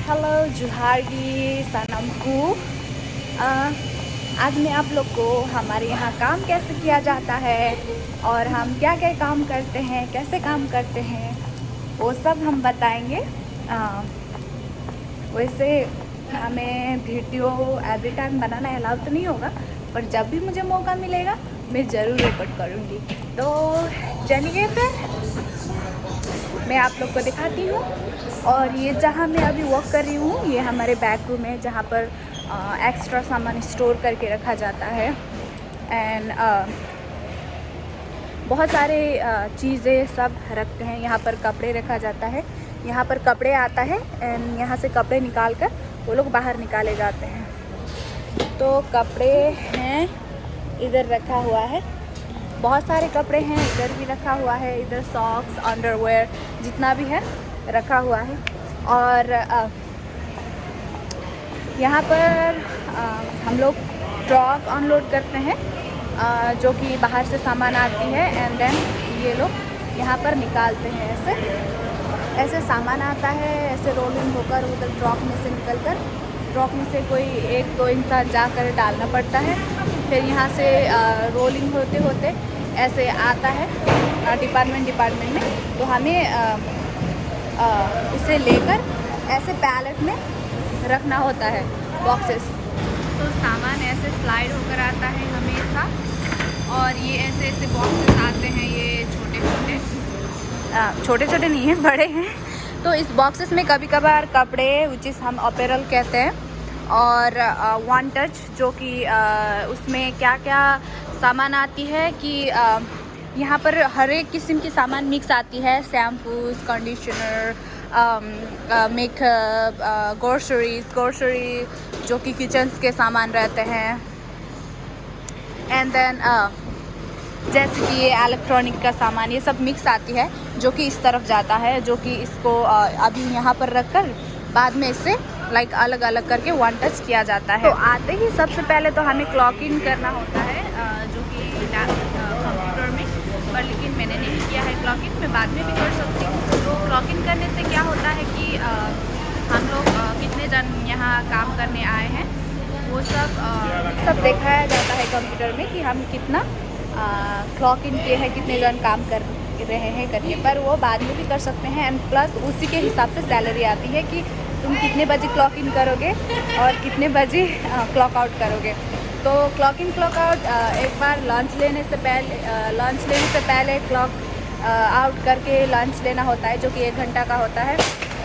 Hello Juhari सनमकू। आज मैं आप लोग को हमारे यहाँ काम कैसे किया जाता है और हम क्या क्या काम करते हैं, कैसे काम करते हैं, वो सब हम बताएंगे। वैसे हमें वीडियो एवरी टाइम बनाना अलाउ तो नहीं होगा, पर जब भी मुझे मौका मिलेगा मैं ज़रूर रिकॉर्ड करूँगी। तो चलिए फिर मैं आप लोग को दिखाती हूँ। और ये जहाँ मैं अभी वर्क कर रही हूँ ये हमारे बैक रूम है, जहाँ पर एक्स्ट्रा सामान स्टोर करके रखा जाता है। एंड बहुत सारे चीज़ें सब रखते हैं। यहाँ पर कपड़े रखा जाता है, यहाँ पर कपड़े आता है एंड यहाँ से कपड़े निकाल कर वो लोग बाहर निकाले जाते हैं। तो कपड़े हैं, इधर रखा हुआ है, बहुत सारे कपड़े हैं, इधर भी रखा हुआ है, इधर सॉक्स अंडरवेयर जितना भी है रखा हुआ है। और यहाँ पर हम लोग ट्रक अनलोड करते हैं, जो कि बाहर से सामान आती है एंड देन ये लोग यहाँ पर निकालते हैं। ऐसे सामान आता है, ऐसे रोलिंग होकर उधर ट्रक में से निकल कर ट्रक में से कोई एक दो इंसान जाकर डालना पड़ता है। फिर यहाँ से रोलिंग होते होते ऐसे आता है डिपार्टमेंट में, तो हमें उसे लेकर ऐसे पैलेट में रखना होता है, बॉक्सेस। तो सामान ऐसे स्लाइड होकर आता है हमेशा, और ये ऐसे ऐसे बॉक्सेस आते हैं, ये छोटे छोटे नहीं हैं, बड़े हैं। तो इस बॉक्सेस में कभी कभार कपड़े विच इज़ हम अपैरल कहते हैं, और वन टच जो कि उसमें क्या क्या सामान आती है कि यहाँ पर हर एक किस्म की सामान मिक्स आती है, शैम्पूज, कंडीशनर, मेकअप, ग्रोसरी जो कि किचन्स के सामान रहते हैं। एंड देन जैसे कि ये इलेक्ट्रॉनिक का सामान, ये सब मिक्स आती है जो कि इस तरफ जाता है, जो कि इसको अभी यहाँ पर रख कर बाद में इसे लाइक अलग अलग करके वन टच किया जाता है। तो आते ही सबसे पहले तो हमें क्लॉक इन करना होता है, जो कि कंप्यूटर में, पर लेकिन मैंने नहीं किया है क्लॉक इन, मैं बाद में भी कर सकती हूँ। तो क्लॉक इन करने से क्या होता है कि हम लोग कितने जन यहाँ काम करने आए हैं वो सब दिखाया जाता है कंप्यूटर में कि हम कितना क्लॉक इन किए हैं, कितने जन काम कर रहे हैं करके। पर वो बाद में भी कर सकते हैं एंड प्लस उसी के हिसाब से सैलरी आती है कि तुम कितने बजे क्लॉक इन करोगे और कितने बजे क्लॉक आउट करोगे। तो क्लॉक इन क्लॉक आउट एक बार लंच लेने से पहले क्लॉक आउट करके लंच लेना होता है, जो कि 1 घंटा का होता है।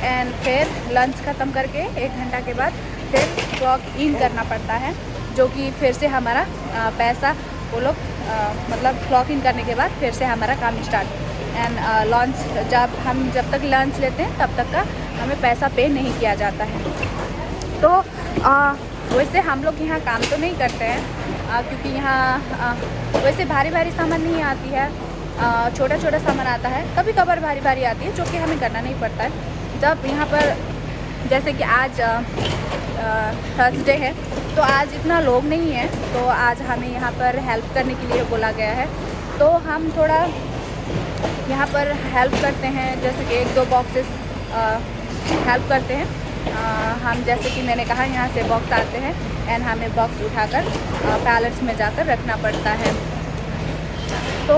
एंड फिर लंच ख़त्म करके 1 घंटा के बाद फिर क्लॉक इन करना पड़ता है, जो कि फिर से हमारा पैसा वो लोग मतलब क्लॉक इन करने के बाद फिर से हमारा काम स्टार्ट। एंड लंच जब तक लंच लेते हैं तब तक का हमें पैसा पे नहीं किया जाता है। तो वैसे हम लोग यहाँ काम तो नहीं करते हैं, क्योंकि यहाँ वैसे भारी सामान नहीं आती है, छोटा छोटा सामान आता है, कभी कभार भारी आती है, जो कि हमें करना नहीं पड़ता है। जब यहाँ पर जैसे कि आज थर्सडे है, तो आज इतना लोग नहीं है, तो आज हमें यहाँ पर हेल्प करने के लिए बोला गया है। तो हम थोड़ा यहाँ पर हेल्प करते हैं, जैसे कि 1-2 बॉक्सेस हेल्प करते हैं। हम जैसे कि मैंने कहा यहाँ से बॉक्स आते हैं एंड हमें बॉक्स उठाकर पैलेट्स में जाकर रखना पड़ता है। तो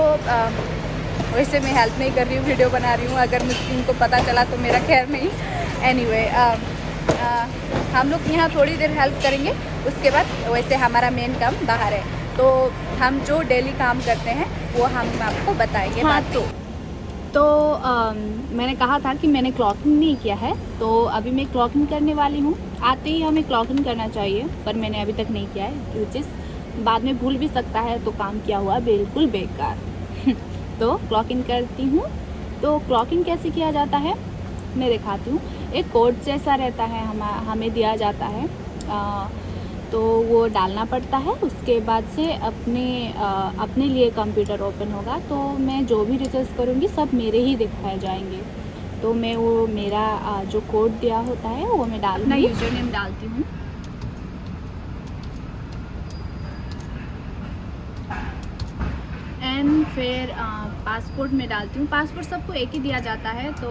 वैसे मैं हेल्प नहीं कर रही हूँ, वीडियो बना रही हूँ, अगर मुझे इनको पता चला तो मेरा खैर नहीं। एनीवे हम लोग यहाँ थोड़ी देर हेल्प करेंगे, उसके बाद वैसे हमारा मेन काम बाहर है। तो हम जो डेली काम करते हैं वो हम आपको बताएंगे। हाँ, तो मैंने कहा था कि मैंने क्लॉकिंग नहीं किया है, तो अभी मैं क्लॉकिंग करने वाली हूँ। आते ही हमें क्लॉकिंग करना चाहिए, पर मैंने अभी तक नहीं किया है, विच इज़ बाद में भूल भी सकता है, तो काम किया हुआ बिल्कुल बेकार। तो क्लॉकिंग करती हूँ। तो क्लॉकिंग कैसे किया जाता है मैं दिखाती हूँ। एक कोड जैसा रहता है, हमें दिया जाता है, तो वो डालना पड़ता है। उसके बाद से अपने लिए कंप्यूटर ओपन होगा, तो मैं जो भी रिसर्च करूँगी सब मेरे ही दिखाए जाएंगे। तो मैं वो मेरा जो कोड दिया होता है वो मैं अपना यूजर नेम डालती हूँ। एंड फिर पासपोर्ट में डालती हूँ। पासपोर्ट सबको एक ही दिया जाता है, तो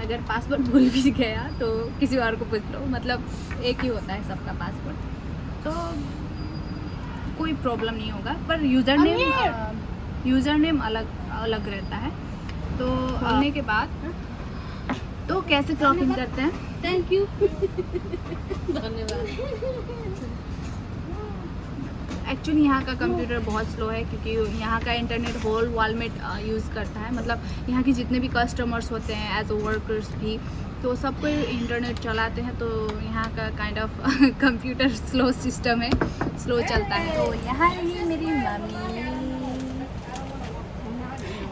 अगर पासवर्ड भूल भी गया तो किसी और को पूछ लो, मतलब एक ही होता है सबका पासवर्ड, तो कोई प्रॉब्लम नहीं होगा। पर यूज़र नेम अलग अलग रहता है। तो आने के बाद तो कैसे क्लॉक इन करते हैं? थैंक यू, धन्यवाद। एक्चुअली यहाँ का कंप्यूटर बहुत स्लो है, क्योंकि यहाँ का इंटरनेट होल वर्ल्ड में यूज़ करता है। मतलब यहाँ के जितने भी कस्टमर्स होते हैं एज अ वर्कर्स भी, तो सब कोई इंटरनेट चलाते हैं। तो यहाँ का kind of computer slow system है, स्लो चलता है। तो यहाँ रही मेरी मम्मी।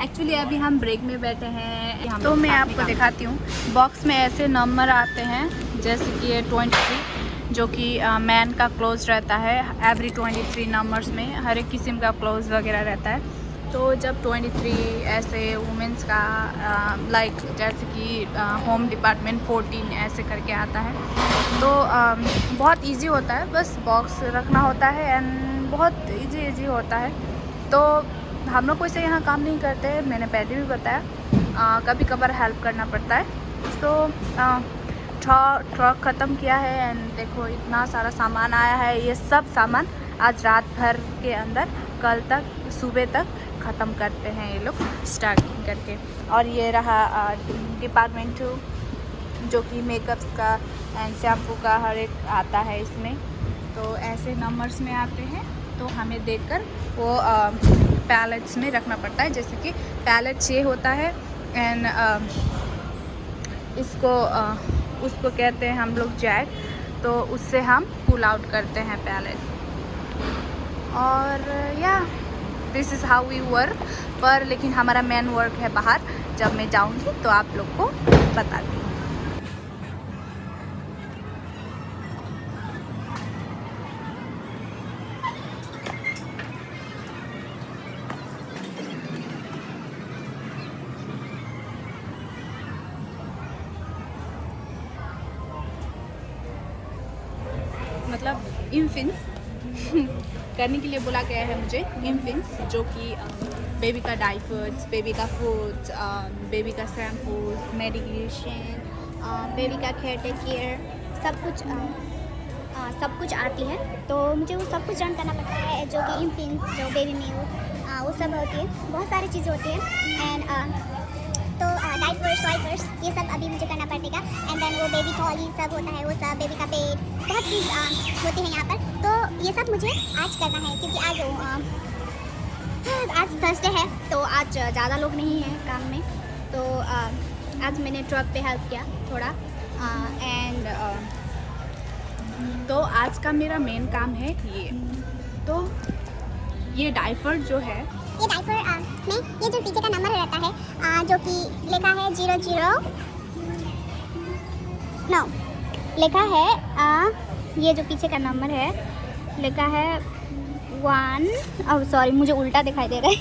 एक्चुअली अभी हम ब्रेक में बैठे हैं, तो मैं आपको दिखाती हूँ। बॉक्स में ऐसे नंबर आते हैं, जैसे कि ये 23 जो कि मैन का क्लोज रहता है। एवरी 23 नंबर्स में हर एक किस्म का क्लोज वगैरह रहता है। तो जब 23 ऐसे वुमेंस का लाइक जैसे कि होम डिपार्टमेंट 14 ऐसे करके आता है, तो बहुत इजी होता है। बस बॉक्स रखना होता है एंड बहुत इजी होता है। तो हम लोग कोई से यहाँ काम नहीं करते, मैंने पहले भी बताया, कभी कभार हेल्प करना पड़ता है। तो ट्रक ख़त्म किया है एंड देखो इतना सारा सामान आया है। ये सब सामान आज रात भर के अंदर कल तक सुबह तक ख़त्म करते हैं ये लोग स्टार्टिंग करके। और ये रहा डिपार्टमेंट 2 जो कि मेकअप्स का एंड शैम्पू का हर एक आता है इसमें। तो ऐसे नंबर्स में आते हैं, तो हमें देखकर वो पैलेट्स में रखना पड़ता है। जैसे कि पैलेट 6 होता है एंड उसको कहते हैं हम लोग जैक। तो उससे हम पुल आउट करते हैं पैलेट। और या this is how we work. पर लेकिन हमारा मेन वर्क है बाहर, जब मैं जाऊंगी तो आप लोग को बता दूँगी। मतलब इम्फिन्स करने के लिए बोला गया है मुझे। इम्फिन्स जो कि बेबी का डाइपर्स, बेबी का फूड्स, बेबी का शैम्पूज, मेडिकेशन, बेबी का केयर सब कुछ आती है। तो मुझे वो सब कुछ रन करना पड़ता है, जो कि इम्फिन्स, जो बेबी मिल्क, वो सब होती है। बहुत सारी चीज़ें होती हैं एंड तो डाइपर्स वाइपर्स ये सब अभी मुझे करना पड़ेगा। एंड देन वो बेबी टॉली सब होता है, वो सब बेबी का पेट, बहुत चीज़ होती है यहाँ पर। तो ये सब मुझे आज करना है, क्योंकि आज थर्सडे है, तो आज ज़्यादा लोग नहीं हैं काम में। तो आज मैंने ट्रक पे हेल्प किया थोड़ा एंड तो आज का मेरा मेन काम है ये। तो ये डाइपर जो है, ये डाइपर में ये जो पीछे का नंबर रहता है, जो कि लिखा है 009 लिखा है। ये जो पीछे का नंबर है लिखा है 1, अब सॉरी मुझे उल्टा दिखाई दे रहा है।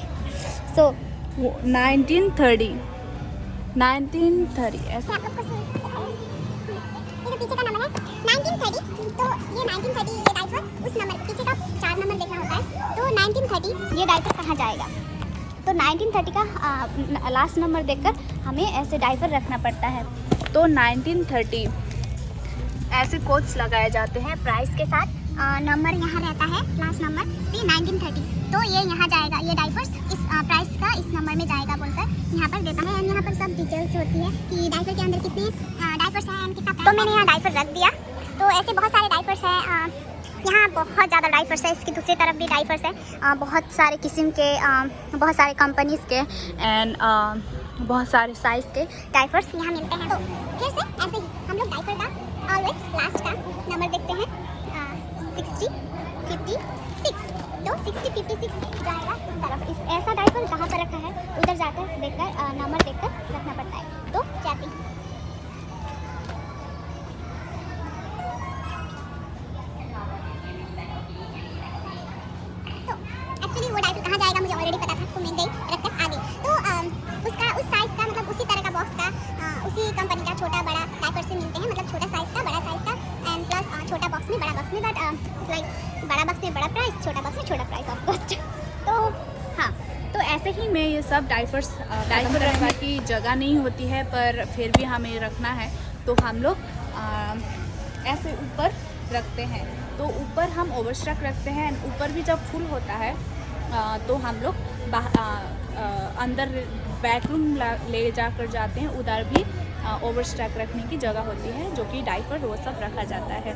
सो 1930 ऐसा। ये जो पीछे का नंबर है 1930, तो ये 1930 ये डाइपर उस नंबर पीछे का 4 नंबर देखना होता है। तो 1930 ये डाइपर कहाँ जाएगा, तो 1930 का लास्ट नंबर देखकर हमें ऐसे डाइपर रखना पड़ता है। तो 1930 ऐसे कोड्स लगाए जाते हैं प्राइस के साथ। नंबर यहाँ रहता है लास्ट नंबर, फिर 1930, तो ये यहाँ जाएगा। ये डाइपर्स इस प्राइस का इस नंबर में जाएगा बोलकर यहाँ पर देता है। यहाँ पर सब डिटेल्स होती है कि डाइपर के अंदर कितने डाइपर्स हैं एंड कितना। तो मैंने यहाँ डाइपर रख दिया। तो ऐसे बहुत सारे डाइपर्स हैं, यहाँ बहुत ज़्यादा डाइपर्स है। इसकी दूसरी तरफ भी डाइपर्स है, बहुत सारे किस्म के, बहुत सारे कंपनीज़ के एंड बहुत सारे साइज़ के डाइपर्स यहाँ मिलते हैं। तो फिर से ऐसे ही हम लोग डाइपर का ऑलवेज लास्ट का नंबर देखते हैं 6056। तो 6056 जाएगा इस तरफ। इस ऐसा डाइपर कहाँ पर रखा है उधर जाकर देखकर नंबर देखकर रखना पड़ता है। तो जाती एक्चुअली वो डाइपर कहाँ जाएगा मुझे ऑलरेडी पता था, तो मैं गई रखकर आ गई। तो उसका उस साइज़ का, मतलब उसी तरह का बॉक्स का, उसी कंपनी का छोटा बड़ा डाइपर से मिलते हैं। मतलब छोटा साइज़ का, बड़ा साइज़ का एंड प्लस छोटा बॉक्स में बड़ा बॉक्स में, बट लाइक बड़ा बॉक्स में बड़ा प्राइस, छोटा बॉक्स में छोटा प्राइस ऑफ कॉस्ट। तो हाँ, तो ऐसे ही में ये सब डाइपर्स रखने की जगह नहीं होती है, पर फिर भी हमें रखना है तो हम लोग ऐसे ऊपर रखते हैं। तो ऊपर हम ओवरस्टॉक रखते हैं। ऊपर भी जब फुल होता है तो हम लोग अंदर बैकरूम ले जाकर जाते हैं, उधर भी ओवरस्टॉक रखने की जगह होती है, जो कि डाइपर वो सब रखा जाता है।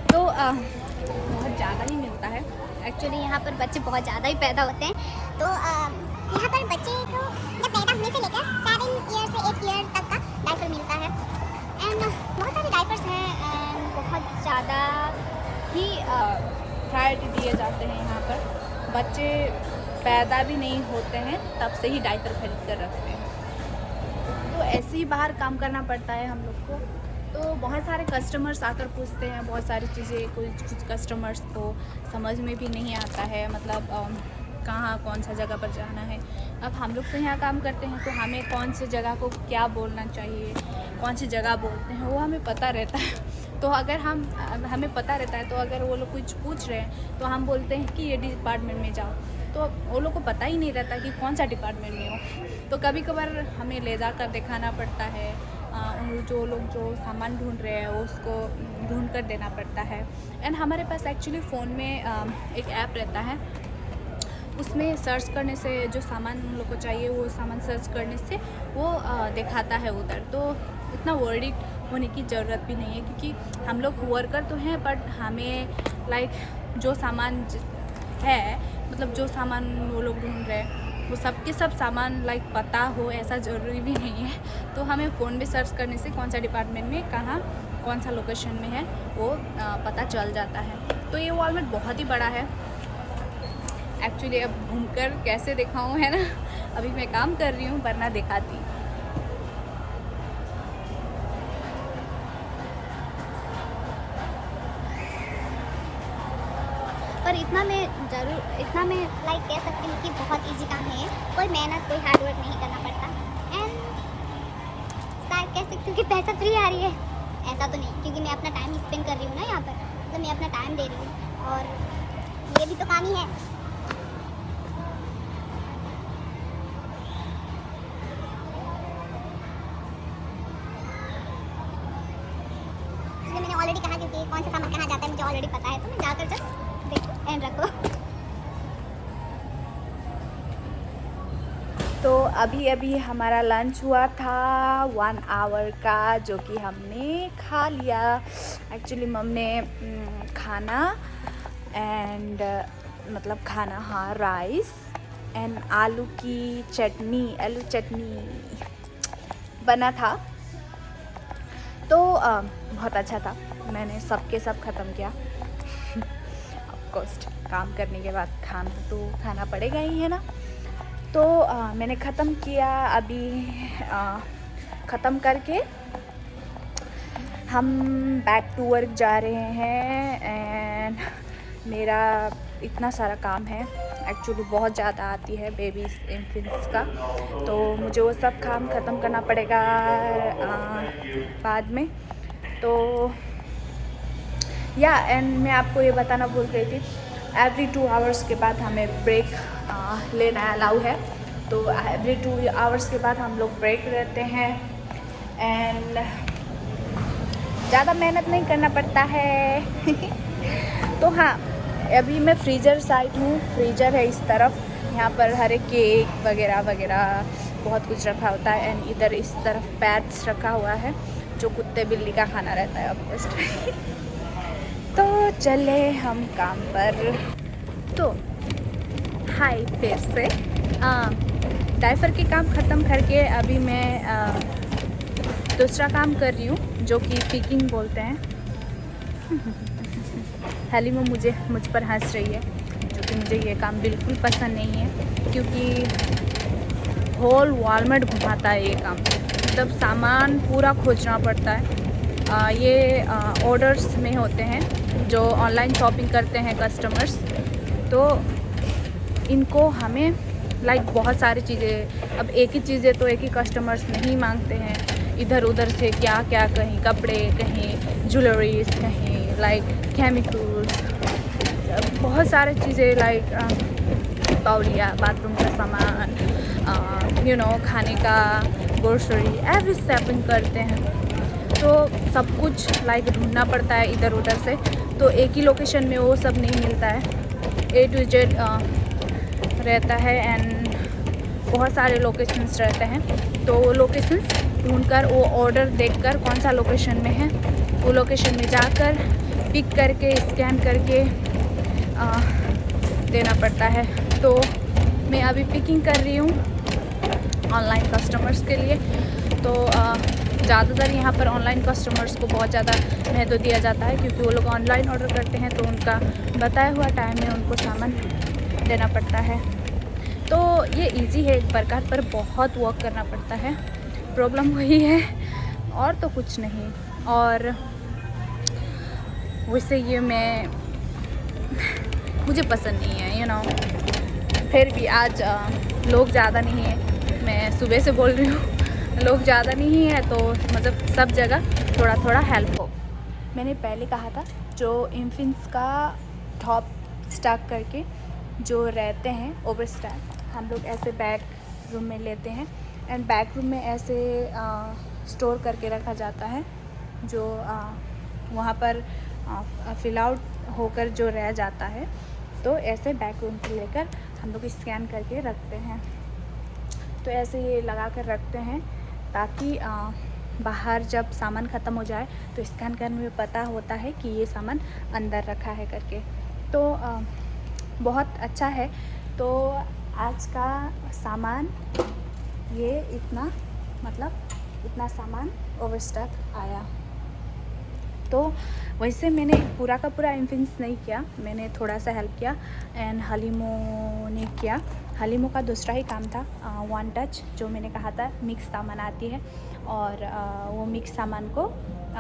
तो बहुत ज़्यादा ही मिलता है। एक्चुअली यहाँ पर बच्चे बहुत ज़्यादा ही पैदा होते हैं। तो यहाँ पर बच्चे को जब पैदा होने से लेकर 7 ईयर से 8 ईयर तक का डाइपर मिलता है। एंड बहुत सारे डाइपर्स हैं एंड बहुत ज़्यादा ही प्रायोरिटी दिए जाते हैं यहाँ पर। बच्चे पैदा भी नहीं होते हैं तब से ही डाइपर खरीद कर रखते हैं। तो ऐसे ही बाहर काम करना पड़ता है हम लोग को। तो बहुत सारे कस्टमर्स आकर पूछते हैं बहुत सारी चीज़ें। कुछ कस्टमर्स को समझ में भी नहीं आता है, मतलब कहाँ कौन सा जगह पर जाना है। अब हम लोग तो यहाँ काम करते हैं तो हमें कौन सी जगह को क्या बोलना चाहिए, कौन सी जगह बोलते हैं वो हमें पता रहता है। तो अगर हमें पता रहता है तो अगर वो लोग कुछ पूछ रहे हैं तो हम बोलते हैं कि ये डिपार्टमेंट में जाओ, तो वो लोग को पता ही नहीं रहता कि कौन सा डिपार्टमेंट में हो। तो कभी कभार हमें ले जाकर दिखाना पड़ता है, जो लोग जो सामान ढूंढ रहे हैं उसको ढूंढ कर देना पड़ता है। एंड हमारे पास एक्चुअली फ़ोन में एक ऐप रहता है, उसमें सर्च करने से जो सामान हम लोग को चाहिए वो सामान सर्च करने से वो दिखाता है उधर। तो इतना वरीड होने की ज़रूरत भी नहीं है, क्योंकि हम लोग वर्कर तो हैं बट हमें जो सामान है, मतलब जो सामान वो लोग ढूंढ रहे हैं वो सब सामान पता हो ऐसा ज़रूरी भी नहीं है। तो हमें फ़ोन में सर्च करने से कौन सा डिपार्टमेंट में कहाँ कौन सा लोकेशन में है वो पता चल जाता है। तो ये वॉलमार्ट बहुत ही बड़ा है एक्चुअली। अब घूमकर कैसे दिखाऊं, है ना, अभी मैं काम कर रही हूँ वरना दिखाती। पर इतना मैं कह सकती हूँ कि बहुत इजी काम है, कोई मेहनत कोई हार्ड वर्क नहीं करना पड़ता। एंड शायद कह सकती हूँ कि पैसा फ्री आ रही है, ऐसा तो नहीं, क्योंकि मैं अपना टाइम स्पेंड कर रही हूँ ना यहाँ पर, तो मैं अपना टाइम दे रही हूँ और ये भी तो काम ही है। मैंने ऑलरेडी कहा क्योंकि कौन सा सामान कहाँ जाता है मुझे ऑलरेडी पता है, तो मैं जाकर जस्ट देखो एंड रखो। तो अभी हमारा लंच हुआ था 1 आवर का, जो कि हमने खा लिया। एक्चुअली मम ने खाना एंड मतलब खाना हाँ राइस एंड आलू चटनी बना था। तो बहुत अच्छा था। मैंने सबके सब ख़त्म किया। ऑफकोर्स काम करने के बाद खाना तो खाना पड़ेगा ही, है ना। तो मैंने ख़त्म किया। अभी ख़त्म करके हम बैक टू वर्क जा रहे हैं। एंड मेरा इतना सारा काम है एक्चुअली, बहुत ज़्यादा आती है बेबीज़ इन्फेंट्स का, तो मुझे वो सब काम ख़त्म करना पड़ेगा बाद में। तो एंड मैं आपको ये बताना भूल गई थी, एवरी 2 आवर्स के बाद हमें ब्रेक लेना अलाउ है। तो एवरी 2 आवर्स के बाद हम लोग ब्रेक लेते हैं। एंड ज़्यादा मेहनत नहीं करना पड़ता है। तो हाँ, अभी मैं फ्रीज़र साइड हूँ। फ्रीज़र है इस तरफ, यहाँ पर हर एक केक वगैरह बहुत कुछ रखा होता है। एंड इधर इस तरफ पैट्स रखा हुआ है जो कुत्ते बिल्ली का खाना रहता है ऑफकोर्स। तो चले हम काम पर। तो हाय फिर से डाइपर के काम ख़त्म करके अभी मैं दूसरा काम कर रही हूँ, जो कि पिकिंग बोलते हैं। हलीमा मुझ पर हंस रही है, जो कि मुझे ये काम बिल्कुल पसंद नहीं है, क्योंकि होल वॉलमार्ट घुमाता है ये काम। मतलब सामान पूरा खोजना पड़ता है। ये ऑर्डर्स में होते हैं जो ऑनलाइन शॉपिंग करते हैं कस्टमर्स, तो इनको हमें बहुत सारी चीज़ें, अब एक ही चीज़ें तो एक ही कस्टमर्स नहीं मांगते हैं, इधर उधर से क्या कहीं कपड़े, कहीं ज्वेलरीज, कहीं केमिकल्स, बहुत सारी चीज़ें पाव लिया, बाथरूम का सामान, खाने का, ग्रोसरी, एवरी शॉपिंग करते हैं। तो सब कुछ लाइक ढूंढना पड़ता है इधर उधर से, तो एक ही लोकेशन में वो सब नहीं मिलता है। A to Z रहता है एंड बहुत सारे लोकेशंस रहते हैं, तो वो लोकेशंस ढूंढकर, वो ऑर्डर देखकर कौन सा लोकेशन में है वो लोकेशन में जाकर पिक करके स्कैन करके देना पड़ता है। तो मैं अभी पिकिंग कर रही हूँ ऑनलाइन कस्टमर्स के लिए। तो ज़्यादातर यहाँ पर ऑनलाइन कस्टमर्स को बहुत ज़्यादा महत्व दिया जाता है, क्योंकि वो लोग ऑनलाइन ऑर्डर करते हैं तो उनका बताया हुआ टाइम में उनको सामान देना पड़ता है। तो ये इजी है एक प्रकार, पर बहुत वर्क करना पड़ता है। प्रॉब्लम वही है और तो कुछ नहीं। और वैसे ये मुझे पसंद नहीं है, फिर भी आज लोग ज़्यादा नहीं है, मैं सुबह से बोल रही हूँ, लोग ज़्यादा नहीं है तो मतलब सब जगह थोड़ा थोड़ा हेल्प हो। मैंने पहले कहा था जो इन्फिन्स का टॉप स्टॉक करके जो रहते हैं ओवर स्टॉक, हम लोग ऐसे बैक रूम में लेते हैं एंड बैक रूम में ऐसे स्टोर करके रखा जाता है, जो वहाँ पर फिल आउट होकर जो रह जाता है, तो ऐसे बैक रूम पर लेकर हम लोग स्कैन करके रखते हैं। तो ऐसे ये लगा कर रखते हैं ताकि बाहर जब सामान ख़त्म हो जाए तो स्कैन करने में पता होता है कि ये सामान अंदर रखा है करके। तो बहुत अच्छा है। तो आज का सामान ये इतना सामान ओवरस्टॉक आया। तो वैसे मैंने पूरा का पूरा इन्फिन्स नहीं किया, मैंने थोड़ा सा हेल्प किया एंड हलीमो ने किया। हलीमो का दूसरा ही काम था, वन टच, जो मैंने कहा था मिक्स सामान आती है और वो मिक्स सामान को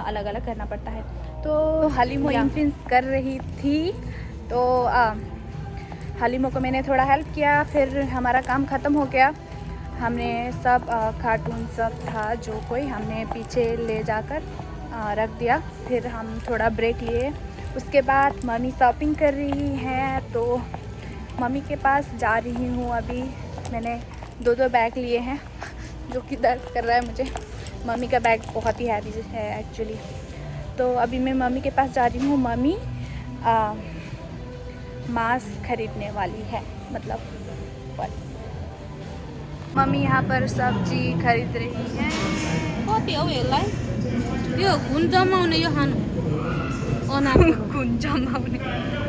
अलग अलग करना पड़ता है। तो हलीमो इन्फिन्स कर रही थी, तो हलीमो को मैंने थोड़ा हेल्प किया। फिर हमारा काम ख़त्म हो गया, हमने सब कार्टून सब था जो कोई हमने पीछे ले जाकर रख दिया। फिर हम थोड़ा ब्रेक लिए, उसके बाद मम्मी शॉपिंग कर रही हैं, तो मम्मी के पास जा रही हूँ। अभी मैंने 2 बैग लिए हैं जो कि दर्द कर रहा है मुझे। मम्मी का बैग बहुत ही हैवी है एक्चुअली। तो अभी मैं मम्मी के पास जा रही हूँ। मम्मी मास्क खरीदने वाली है, मतलब मम्मी यहाँ पर सब्जी खरीद रही है। यो खुन जमाउने यो खानु खुन जमाउने।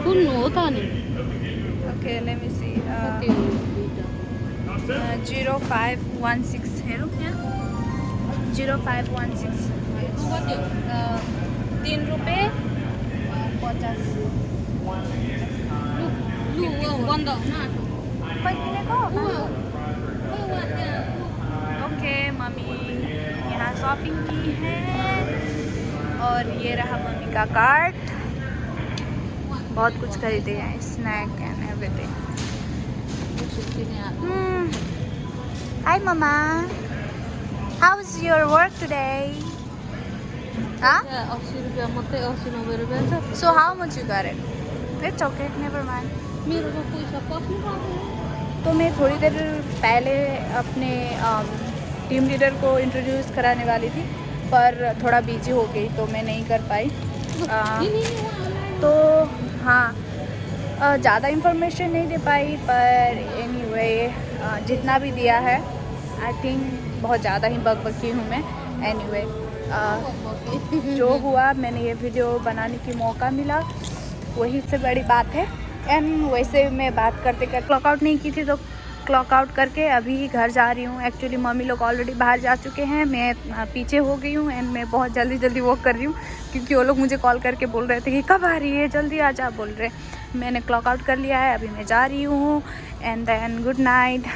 खुन हो त नि। ओके लेट मी सी 0516 हेरौँ यहाँ 0516 3 रुपियाँ 50 लु बन्द हुन ओके मम्मी यहाँ शॉपिंग की है और ये रहा मम्मी का कार्ट। बहुत कुछ खरीदे हैं, snack and everything. Hi mumma, how is your work today? 80 रुपियाँ मात्रै, 80-90 रुपियाँ छ। So how much you got it? It's okay, never mind. मेरो त पैसा पस्नु पर्दैन। तो मैं थोड़ी देर पहले अपने टीम लीडर को इंट्रोड्यूस कराने वाली थी, पर थोड़ा बिजी हो गई तो मैं नहीं कर पाई। तो हाँ, ज़्यादा इन्फॉर्मेशन नहीं दे पाई, पर एनीवे जितना भी दिया है आई थिंक बहुत ज़्यादा ही बकबकी हूँ मैं। एनीवे जो हुआ, मैंने ये वीडियो बनाने की मौका मिला, वही से बड़ी बात है। एंड वैसे मैं बात करते करते क्लॉक आउट नहीं की थी, तो क्लॉक आउट करके अभी घर जा रही हूँ। एक्चुअली मम्मी लोग ऑलरेडी बाहर जा चुके हैं, मैं पीछे हो गई हूँ एंड मैं बहुत जल्दी वॉक कर रही हूँ, क्योंकि वो लोग मुझे कॉल करके बोल रहे थे कि कब आ रही है, जल्दी आ जा बोल रहे। मैंने क्लॉक आउट कर लिया है, अभी मैं जा रही हूँ। And then good night.